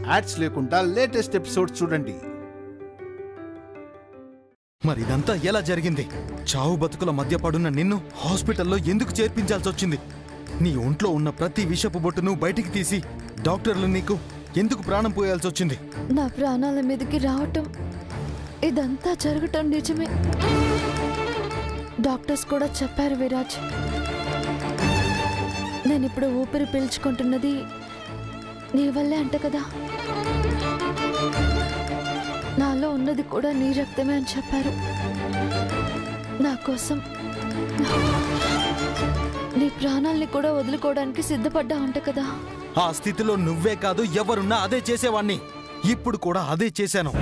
Ads లేకుండా latest episode చూడండి. మరి ఇదంతా ఎలా జరిగింది? చావు బతుకుల మధ్య పడున్న నిన్ను హాస్పిటల్లో ఎందుకు చేర్పించాల్సి వచ్చింది? నీ ఒంట్లో ఉన్న ప్రతి విషపు బొట్టును బయటికి తీసి డాక్టర్లు నీకు ఎందుకు ప్రాణం పోయాల్సి వచ్చింది? నా ప్రాణాల మీదకి రావటం, ఇదంతా జరగటం నిజమే. డాక్టర్స్ కూడా చెప్పారు విరాజ్. నేనిప్పుడు ఊపిరి పీల్చుకుంటున్నది నీ వల్లే అంట కదా. నాలో ఉన్నది కూడా నీ రక్తమే అని చెప్పారు. నా కోసం నీ ప్రాణాల్ని కూడా వదులుకోవడానికి సిద్ధపడ్డా అంట కదా. ఆ స్థితిలో నువ్వే కాదు, ఎవరున్నా అదే చేసేవాణ్ణి. ఇప్పుడు కూడా అదే చేశాను.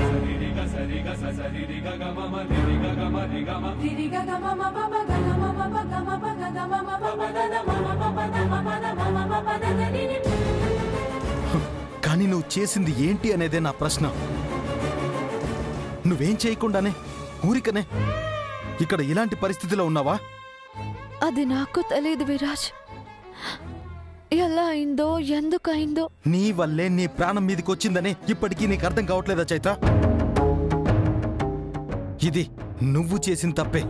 కానీ నువ్వు చేసింది ఏంటి అనేదే నా ప్రశ్న. నువ్వేం చేయకుండానే ఊరికనే ఇక్కడ ఇలాంటి పరిస్థితిలో ఉన్నావా? అది నాకు తెలియదు విరాజ్. ఎలా అయిందో, ఎందుకు అయిందో. నీ వల్లే నీ ప్రాణం మీదకి వచ్చిందనే ఇప్పటికీ నీకు అర్థం కావట్లేదా చైత్ర? ఇది నువ్వు చేసిన తప్పే.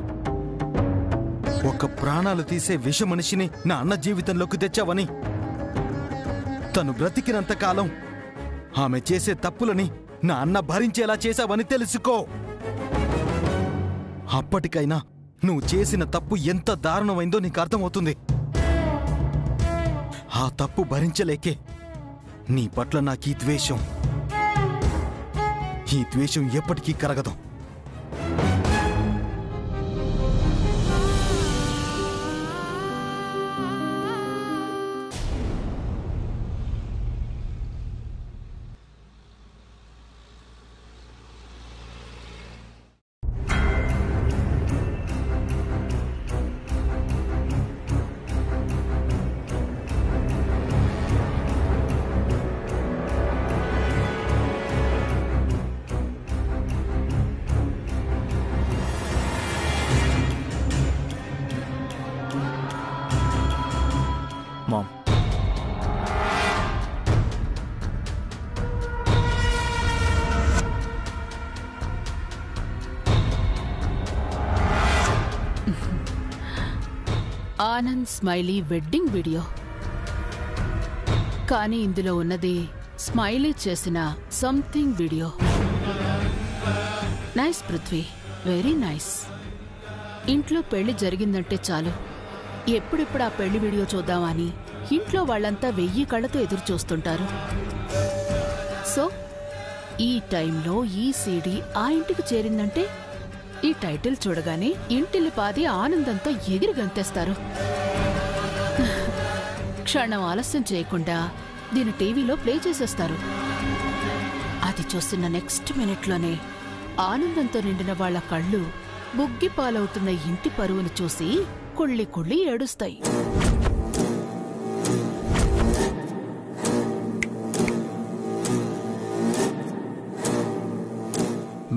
ఒక ప్రాణాలు తీసే విష మనిషిని నా అన్న జీవితంలోకి తెచ్చావని, తను బ్రతికినంత కాలం ఆమె చేసే తప్పులని నా అన్న భరించేలా చేశావని తెలుసుకో. అప్పటికైనా నువ్వు చేసిన తప్పు ఎంత దారుణమైందో నీకు అర్థమవుతుంది. ఆ తప్పు భరించలేకే నీ పట్ల నాకు ఈ ద్వేషం ఎప్పటికీ కరగదు. Mom, Anand Smiley wedding video. కానీ ఇందులో ఉన్నది స్మైలీ చేసిన something video. Nice Prithvi, very nice. ఇంట్లో పెళ్లి జరిగిందంటే చాలు, ఎప్పుడెప్పుడు ఆ పెళ్లి వీడియో చూద్దామని ఇంట్లో వాళ్ళంతా 1000 కళ్ళతో ఎదురు చూస్తుంటారు. సో ఈ టైంలో ఈ సీడీ ఆ ఇంటికి చేరిందంటే ఈ టైటిల్ చూడగానే ఇంటిల్లిపాది ఆనందంతో ఎగిరి గంతేస్తారు. క్షణం ఆలస్యం చేయకుండా దీని టీవీలో ప్లే చేసేస్తారు. అది చూసిన నెక్స్ట్ మినిట్లోనే ఆనందంతో నిండిన వాళ్ల కళ్ళు బుగ్గి పాలవుతున్న ఇంటి పరువును చూసి కుళ్ళి కుళ్ళి ఏడుస్తాయి.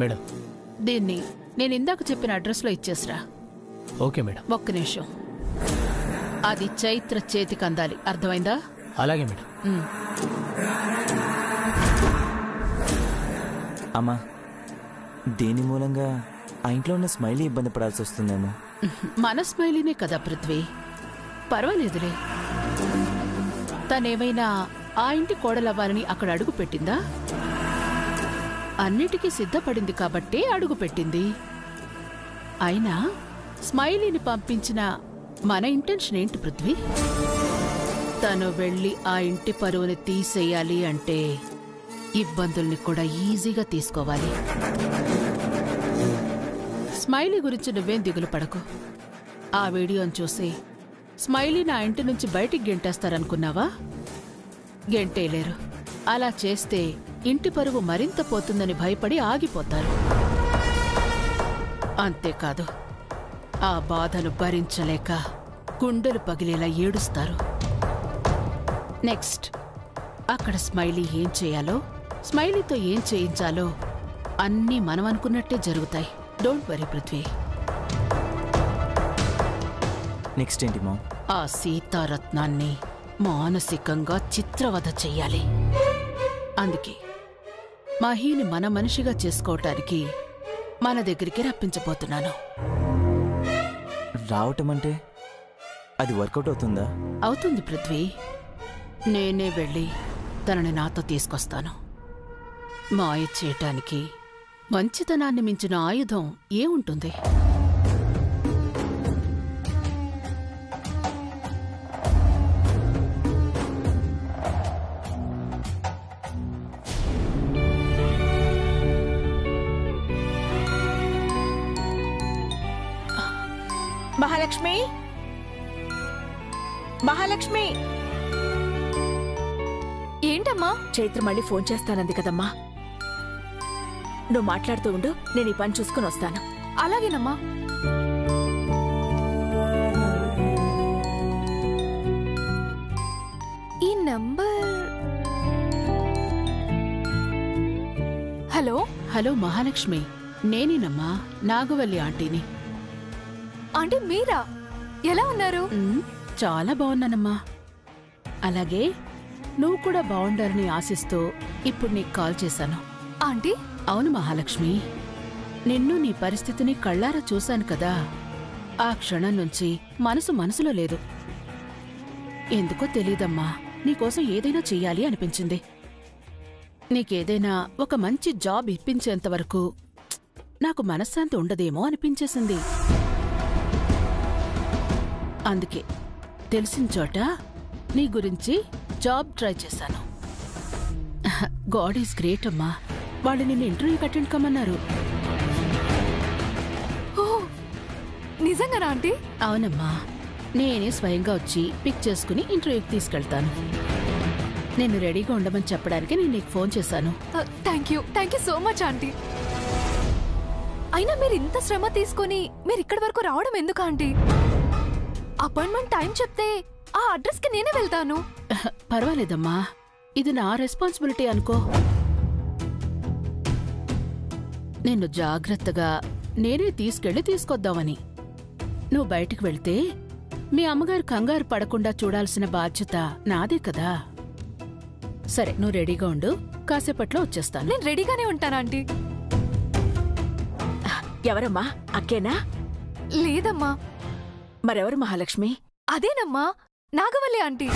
మేడం, దీన్ని నేను ఇందాక చెప్పిన అడ్రస్లో ఇచ్చేసిరా. Okay madam. ఒక్క నిమిషం. అది చైత్ర చేతికి అందాలి, అర్థమైందా? అలాగే మేడం. అమ్మా, దేని మూలంగా ఆ ఇంట్లో ఉన్న స్మైలీ ఇబ్బంది పడాల్సి వస్తుందేమో. మన స్మైలీనే కదా పృథ్వీ, పర్వాలేదులే. తనేమైనా ఆ ఇంటి కోడలవ్వాలని అక్కడ అడుగు పెట్టిందా? అన్నిటికీ సిద్ధపడింది కాబట్టే అడుగు పెట్టింది. అయినా స్మైలీని పంపించిన మన ఇంటెన్షన్ ఏంటి పృథ్వీ? తను వెళ్ళి ఆ ఇంటి పరువుని తీసేయాలి అంటే ఇబ్బందుల్ని కూడా ఈజీగా తీసుకోవాలి. స్మైలీ గురించి నువ్వేం దిగులు పడకు. ఆ వీడియోని చూసి స్మైలీ నా ఇంటి నుంచి బయటికి గెంటేస్తారనుకున్నావా? గెంటేలేరు. అలా చేస్తే ఇంటి పరువు మరింత పోతుందని భయపడి ఆగిపోతారు. అంతేకాదు, ఆ బాధను భరించలేక గుండెలు పగిలేలా ఏడుస్తారు. నెక్స్ట్ అక్కడ స్మైలీ ఏం చేయాలో, స్మైలీతో ఏం చేయించాలో అన్నీ మనం అనుకున్నట్టే జరుగుతాయి. Don't worry Prithvi. నెక్స్ట్ ఏంటి మామ్? ఆ సీతారత్నాన్ని మానసికంగా చిత్రవధ చెయ్యాలి. అందుకే మహీని మన మనిషిగా చేసుకోవటానికి మన దగ్గరికి రప్పించబోతున్నాను. రావటం అంటే అది వర్కౌట్ అవుతుందా? అవుతుంది పృథ్వీ. నేనే వెళ్ళి తనని నాతో తీసుకొస్తాను. మాయ చేయటానికి మంచితనాన్ని మించిన ఆయుధం ఏముంటుంది? మహాలక్ష్మి, మహాలక్ష్మి! ఏంటమ్మా? చైత్ర మళ్ళీ ఫోన్ చేస్తానంది కదమ్మా. నువ్వు మాట్లాడుతూ ఉండు, నేను ఈ పని చూసుకుని వస్తాను. అలాగేనమ్మా. ఈ నంబర్. హలో హలో మహాలక్ష్మి, నేనేనమ్మా, నాగవల్లి ఆంటీని. ఆంటీ మీరా? ఎలా ఉన్నారు? చాలా బాగున్నానమ్మా. అలాగే నువ్వు కూడా బాగుండాలని ఆశిస్తూ ఇప్పుడు నీకు కాల్ చేశాను. ఆంటీ? అవును మహాలక్ష్మి, నిన్ను నీ పరిస్థితిని కళ్ళారా చూశాను కదా. ఆ క్షణం నుంచి మనసులో లేదు. ఎందుకో తెలీదమ్మా, నీకోసం ఏదైనా చెయ్యాలి అనిపించింది. నీకేదైనా ఒక మంచి జాబ్ ఇప్పించేంతవరకు నాకు మనశ్శాంతి ఉండదేమో అనిపించేసింది. అందుకే తెలిసిన చోట నీ గురించి జాబ్ ట్రై చేశాను. గాడ్ ఈజ్ గ్రేట్ అమ్మా. వాళ్ళు నిన్ను ఇంటర్వ్యూకి అటెండ్ కమ్మన్నారు. ఓ, నిజంగానా ఆంటీ? అవునమ్మా, నేనే స్వయంగా వచ్చి పిక్ చేసుకుని ఇంటర్వ్యూకి తీసుకెళ్తాను. నేను రెడీగా ఉండమని చెప్పడానికి నేను నీకు ఫోన్ చేశాను. Thank you so much aunty. అయినా మీరు ఇంత శ్రమ తీసుకుని మీరు ఇక్కడి వరకు రావడం ఎందుకు ఆంటీ? అపాయింట్మెంట్ టైం చెప్తే ఆ అడ్రస్కి నేనే వెళ్తాను. పర్వాలేదమ్మా, ఇది నా రెస్పాన్సిబిలిటీ అనుకో. నిన్ను జాగ్రత్తగా నేనే తీసుకెళ్లి తీసుకొద్దామని. నువ్వు బయటికి వెళ్తే మీ అమ్మగారు కంగారు పడకుండా చూడాల్సిన బాధ్యత నాదే కదా. సరే, నువ్వు రెడీగా ఉండు, కాసేపట్లో వచ్చేస్తాను. నేను రెడీగానే ఉంటాను ఆంటీ. ఎవరమ్మా? అక్కేనా? లేదమ్మా. మరెవరు మహాలక్ష్మి? అదేనమ్మా, నాగవల్లి ఆంటీ.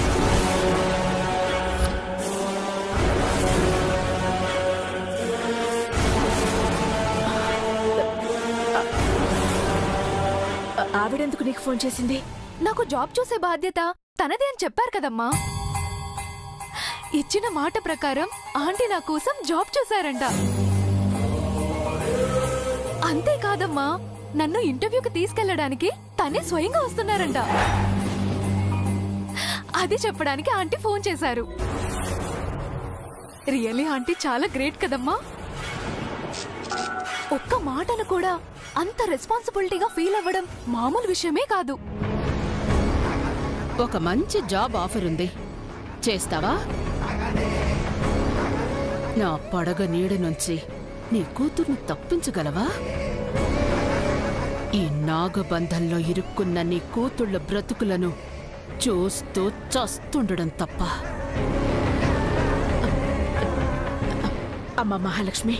ఆవిడెందుకు నీకు ఫోన్ చేసింది? నాకు జాబ్ చూసే బాధ్యత తనదే అని చెప్పారు కదమ్మా. ఇచ్చిన మాట ప్రకారం ఆంటీ నా కోసం జాబ్ చూశారంట. అంతేకాదమ్మా, నన్ను ఇంటర్వ్యూకి తీసుకెళ్లడానికి తనే స్వయంగా వస్తున్నారంట. అది చెప్పడానికి ఆంటీ ఫోన్ చేశారు. రియల్లీ ఆంటీ చాలా గ్రేట్ కదమ్మా. ఒక్క మాటను కూడా అంత రెస్పాన్సిబిలిటీగా ఫీల్ అవ్వడం మామూలు విషయమే కాదు. ఒక మంచి జాబ్ ఆఫర్ ఉంది, చేస్తావా? నా పడగ నీడ నుంచి నీ కూతుర్ని తప్పించగలవా? ఈ నాగబంధంలో ఇరుక్కున్న నీ కూతుళ్ళ బ్రతుకులను చూస్తూ చస్తుండడం తప్ప. అమ్మా మహాలక్ష్మి,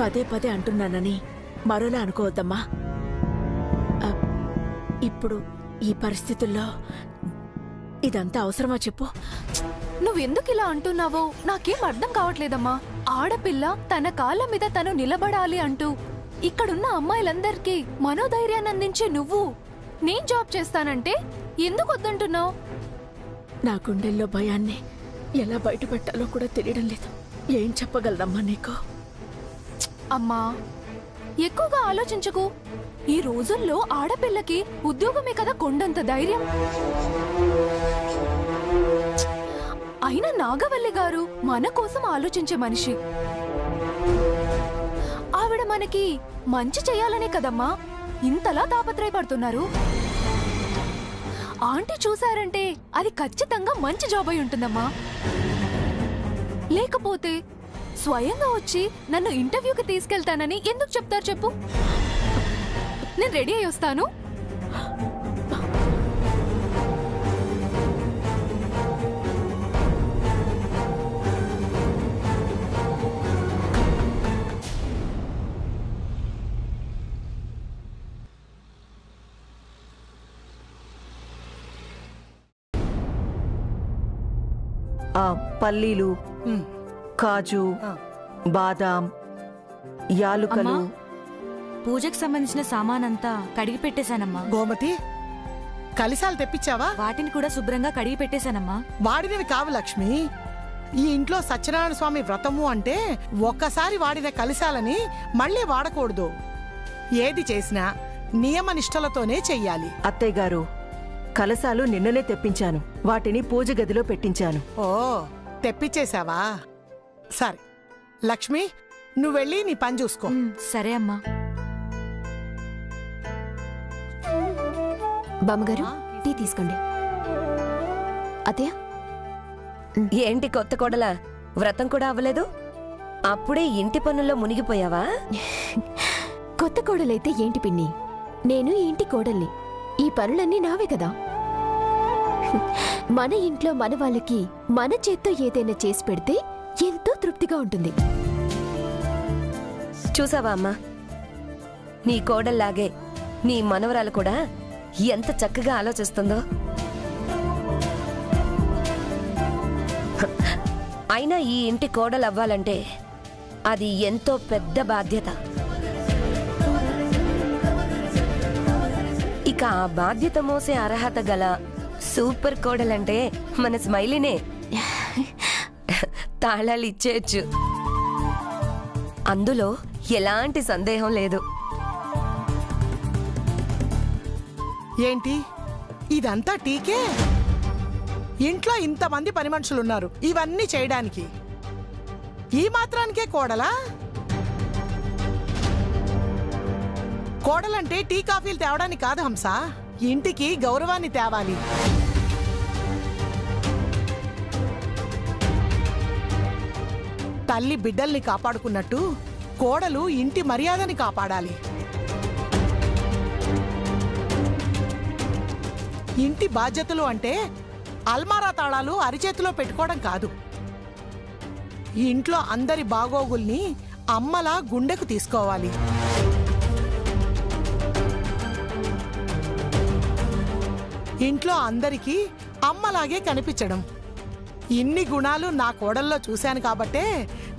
పదే పదే అంటున్నానని మరోలా అనుకోవద్దమ్మా. ఇప్పుడు ఈ పరిస్థితుల్లో ఇదంతా అవసరమా చెప్పు? నువ్వెందుకు ఇలా అంటున్నావో నాకేం అర్థం కావట్లేదమ్మా. ఆడపిల్ల తన కాళ్ళ మీద తను నిలబడాలి అంటూ ఇక్కడున్న అమ్మాయిలందరికీ మనోధైర్యాన్ని అందించే నువ్వు నేను జాబ్ చేస్తానంటే ఎందుకు వద్దంటున్నావు? నా గుండెల్లో భయాన్ని ఎలా బయటపెట్టాలో కూడా తెలియడం లేదు. ఏం చెప్పగలదమ్మా నీకు? అమ్మా, ఎక్కువగా ఆలోచించకు. ఈ రోజుల్లో ఆడపిల్లకి ఉద్యోగమే కదా కొండంత ధైర్యం. అయినా నాగవల్లి గారు మన కోసం ఆలోచించే మనిషి. ఆవిడ మనకి మంచి చెయ్యాలనే కదమ్మా ఇంతలా తాపత్రయపడుతున్నారు. ఆంటీ చూశారంటే అది ఖచ్చితంగా మంచి జాబ్ అయి ఉంటుందమ్మా. లేకపోతే స్వయంగా వచ్చి నన్ను ఇంటర్వ్యూకి తీసుకెళ్తానని ఎందుకు చెప్తారు చెప్పు? నేను రెడీ అయి వస్తాను. పల్లీలు, కాజు, బాదాం, యాలుకలు. పూజకు సంబంధించిన సామానంతా కడిగి పెట్టేశానమ్మా. గోమతి, కలిసాలు తెప్పించావా? వాటిని కూడా శుభ్రంగా కడిగి పెట్టేశానమ్మా. వాడినవి కావు లక్ష్మి. ఈ ఇంట్లో సత్యనారాయణ స్వామి వ్రతము అంటే ఒక్కసారి వాడిన కలిసాలని మళ్ళీ వాడకూడదు. ఏది చేసినా నియమనిష్టలతోనే చెయ్యాలి. అత్తయ్య గారు, కలశాలు నిన్ననే తెప్పించాను. వాటిని పూజ గదిలో పెట్టించాను. ఓ, తెప్పించేశావా? సరే లక్ష్మి, నువ్వెళ్ళి నీ పని చూసుకో. సరే అమ్మా. బామ్మగారు, టీ తీసుకోండి. అత్తయ్య, ఏంటి కొత్త కోడలా, వ్రతం కూడా అవ్వలేదు, అప్పుడే ఇంటి పనుల్లో మునిగిపోయావా? కొత్త కోడలైతే ఏంటి పిన్ని, నేను ఈ ఇంటి కోడల్ని. ఈ పనులన్నీ నావే కదా. మన ఇంట్లో మన వాళ్ళకి మన చేత్తో ఏదైనా చేసి పెడితే ఎంతో తృప్తిగా ఉంటుంది. చూసావా అమ్మా, నీ కోడల్లాగే నీ మనవరాలు కూడా ఎంత చక్కగా ఆలోచిస్తుందో. అయినా ఈ ఇంటి కోడలు అవ్వాలంటే అది ఎంతో పెద్ద బాధ్యత. ఇక ఆ బాధ్యత మోసే అర్హత గల సూపర్ కోడలంటే మన స్మైలీనే. తాళాలు ఇచ్చేయచ్చు, అందులో ఎలాంటి సందేహం లేదు. ఏంటి ఇదంతా టీకే? ఇంట్లో ఇంతమంది పని మనుషులున్నారు ఇవన్నీ చేయడానికి, ఈ మాత్రానికే కోడలా? కోడలంటే టీ కాఫీలు తేవడానికి కాదు హంస, ఇంటికి గౌరవాన్ని తేవాలి. తల్లి బిడ్డల్ని కాపాడుకున్నట్టు కోడలు ఇంటి మర్యాదని కాపాడాలి. ఇంటి బాధ్యతలు అంటే అల్మారా తాళాలు అరిచేతిలో పెట్టుకోవడం కాదు. ఇంట్లో అందరి బాగోగుల్ని అమ్మలా గుండెకు తీసుకోవాలి. ఇంట్లో అందరికీ అమ్మలాగే కనిపించడం. ఇన్ని గుణాలు నా కోడల్లో చూశాను కాబట్టే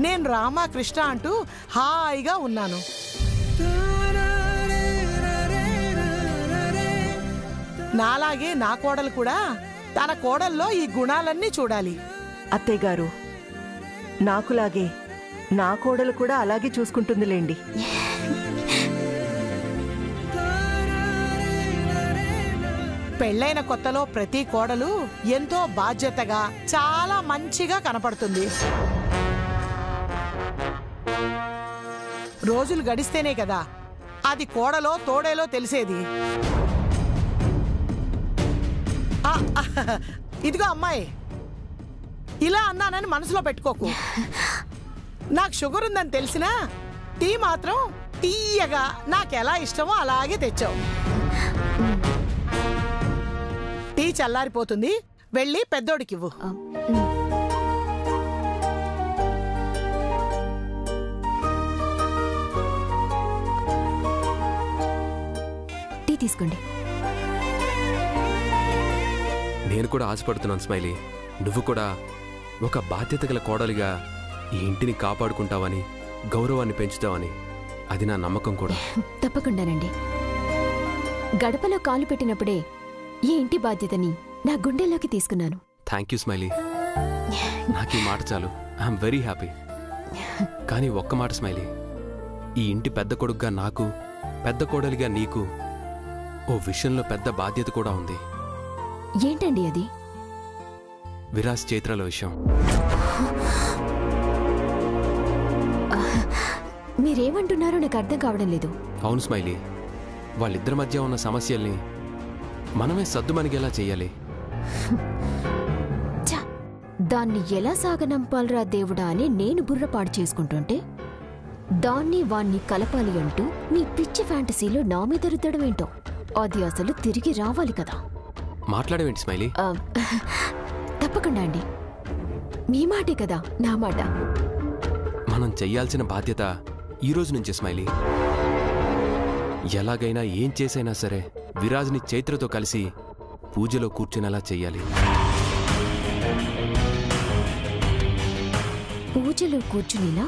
నేను రామకృష్ణ అంటూ హాయిగా ఉన్నాను. నాలాగే నా కోడలు కూడా తన కోడల్లో ఈ గుణాలన్నీ చూడాలి. అత్తయ్య గారు, నాకులాగే నా కోడలు కూడా అలాగే చూసుకుంటుందిలేండి. పెళ్ళైన కొత్తలో ప్రతి కోడలు ఎంతో బాధ్యతగా చాలా మంచిగా కనపడుతుంది. రోజులు గడిస్తేనే కదా అది కోడలో తోడేలో తెలిసేది. ఇదిగో అమ్మాయి, ఇలా అన్నానని మనసులో పెట్టుకోకు. నాకు షుగర్ ఉందని తెలిసినా టీ మాత్రం తీయగా నాకెలా ఇష్టమో అలాగే తెచ్చావు. టీ చల్లారిపోతుంది, వెళ్ళి పెద్దోడికివ్వు. టీ తీసుకోండి. నేను కూడా ఆశపడుతున్నాను స్మైలీ, నువ్వు కూడా ఒక బాధ్యత గల కోడలిగా ఈ ఇంటిని కాపాడుకుంటావని, గౌరవాన్ని పెంచుతావని. అది నా నమ్మకం కూడా. తప్పకుండానండి. గడపలో కాలు పెట్టినప్పుడే ఈ ఇంటి బాధ్యతని నా గుండెల్లోకి తీసుకున్నాను. థ్యాంక్ యూ స్మైలీ, నాకు ఈ మాట చాలు. I'm very happy. కానీ ఒక్క మాట స్మైలీ, ఈ ఇంటి పెద్ద కొడుకుగా నాకు, పెద్ద కోడలిగా నీకు ఓ విషయంలో పెద్ద బాధ్యత కూడా ఉంది. ఏంటండి అది? విరాజ్ చైత్రల విషయం. మీరేమంటున్నారో నాకు అర్థం కావడం లేదు. అవును స్మైలీ, వాళ్ళిద్దరి మధ్య ఉన్న సమస్యల్ని మనమే సద్దుమణిగేలా చెయ్యాలి. దాన్ని ఎలా సాగనంపాలరా దేవుడా అని నేను బుర్రపాడు చేసుకుంటుంటే దాన్ని వాణ్ణి కలపాలి అంటూ నీ పిచ్చి ఫ్యాంటసీలో నా మీద రుద్దడమేంటో. అది అసలు తిరిగి రావాలి కదా. మాట్లాడవేంటి స్మైలీ? తప్పకుండా అండి, మీ మాటే కదా నా మాట. మనం చెయ్యాల్సిన బాధ్యత ఈ రోజు నుంచే స్మైలీ. ఎలాగైనా ఏం చేసైనా సరే విరాజ్ని చైత్రతో కలిసి పూజలో కూర్చునేలా చెయ్యాలి. పూజలో కూర్చునినా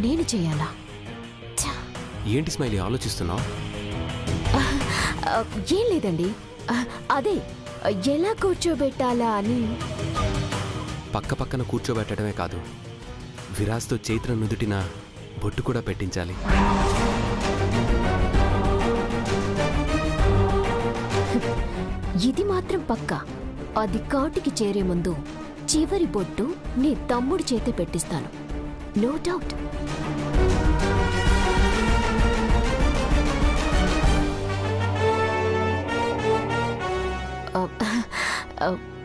నేను చేయాలా? ఏంటి స్మైలీ ఆలోచిస్తున్నావు? ఏం లేదండి, అదే ఎలా కూర్చోబెట్టాలా అని. పక్క పక్కన కూర్చోబెట్టడమే కాదు, విరాజ్తో చైత్ర నుదుటిన బొట్టు కూడా పెట్టించాలి. ఇది మాత్రం పక్కా. అది కాటికి చేరే ముందు చివరి బొట్టు నీ తమ్ముడి చేతే పెట్టిస్తాను, నో డౌట్.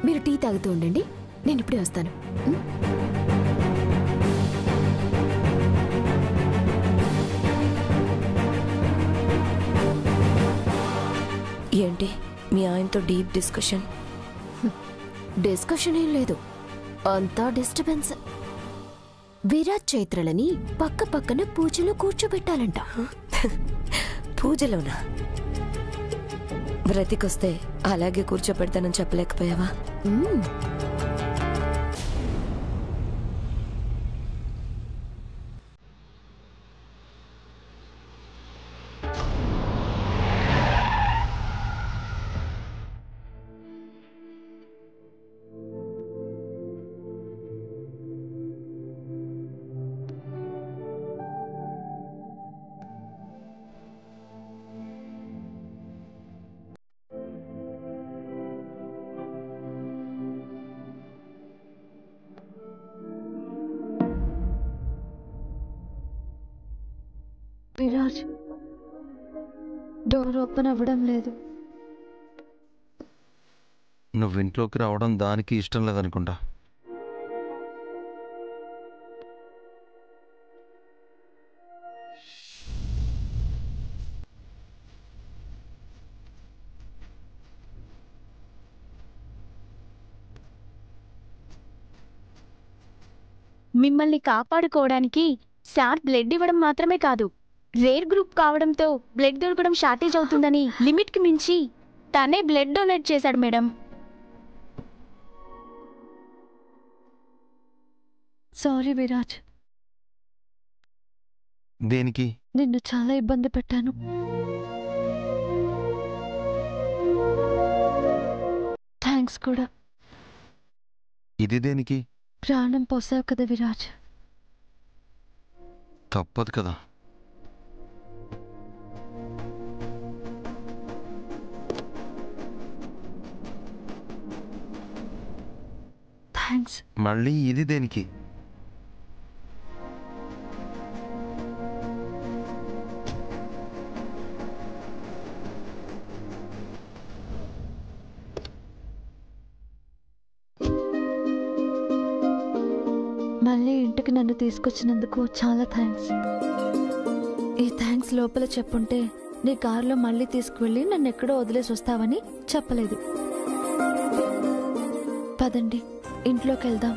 మీరు టీ తాగుతూ ఉండండి, నేను ఇప్పుడే వస్తాను. ఏంటి మీ ఆయనతో డీప్ డిస్కషన్? డిస్కషన్ ఏం లేదు, అంతా డిస్టర్బెన్స్. విరాజ్ చైత్రలని పక్క పక్కన పూజలో కూర్చోబెట్టాలంట. పూజలోనా? బ్రతికొస్తే అలాగే కూర్చోపెడతానని చెప్పలేకపోయావా? విరాజ్, డోర్ ఓపెన్ అవ్వడం లేదు. నువ్వు ఇంట్లోకి రావడం దానికి ఇష్టం లేదనుకుంటా. మిమ్మల్ని కాపాడుకోవడానికి సార్ బ్లడ్ ఇవ్వడం మాత్రమే కాదు, రేర్ గ్రూప్ కావడంతో బ్లడ్ దొరకడం షార్టేజ్ అవుతుందని లిమిట్కి మించి తనే బ్లడ్ డొనేట్ చేశాడు మేడం. సారీ విరాజ్. దేనికి? నిన్ను చాలా ఇబ్బంది పెట్టాను. థ్యాంక్స్ కూడా. ఇది దేనికి? ప్రాణం పోసావు కదా విరాజ్. తప్పదు కదా. థ్యాంక్స్. మళ్ళీ ఇది దేనికి? మళ్ళీ ఇంటికి నన్ను తీసుకొచ్చినందుకు చాలా థ్యాంక్స్. ఈ థ్యాంక్స్ లోపల చెప్పుంటే నీ కారులో మళ్ళీ తీసుకువెళ్ళి నన్ను ఎక్కడో వదిలేసి వస్తావని చెప్పలేదు. పదండి ఇంట్లోకి వెళ్దాం.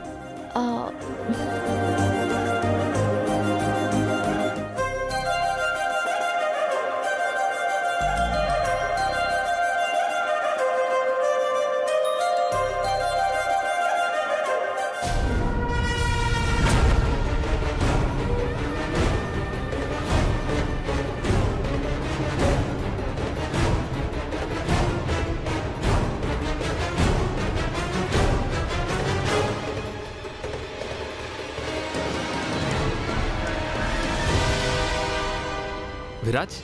విరాజ్,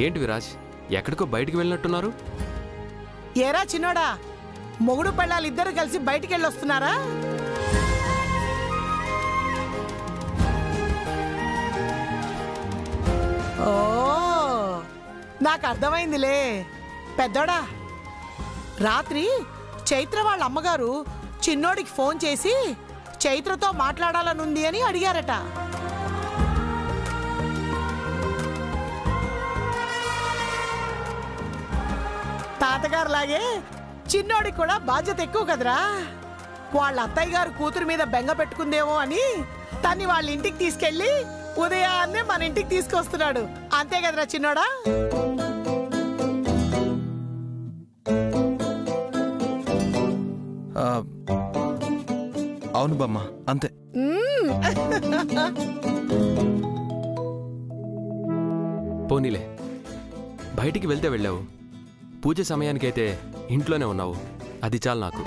ఏంటి విరాజ్, ఎక్కడికో బయటికి వెళ్ళినట్టున్నారు? ఏరా చిన్నోడా, మొగుడు పెళ్ళాలు ఇద్దరు కలిసి బయటికి వెళ్ళొస్తున్నారా? ఓ, నాకు అర్థమైందిలే పెద్దోడా. రాత్రి చైత్ర వాళ్ళ అమ్మగారు చిన్నోడికి ఫోన్ చేసి చైత్రతో మాట్లాడాలనుంది అని అడిగారట. తాతగారు లాగే చిన్నోడికి కూడా బాధ్యత ఎక్కువ కదరా. వాళ్ళ అత్తయ్య గారు కూతురు మీద బెంగ పెట్టుకుందేమో అని తన్ని వాళ్ళ ఇంటికి తీసుకెళ్లి ఉదయాన్నే మన ఇంటికి తీసుకొస్తున్నాడు. అంతే కదరా చిన్నోడా? అవును బామ్మ, అంతే. పోనీలే, బయటికి వెళ్తే వెళ్ళావు, పూజ సమయానికైతే ఇంట్లోనే ఉన్నావు, అది చాలు నాకు.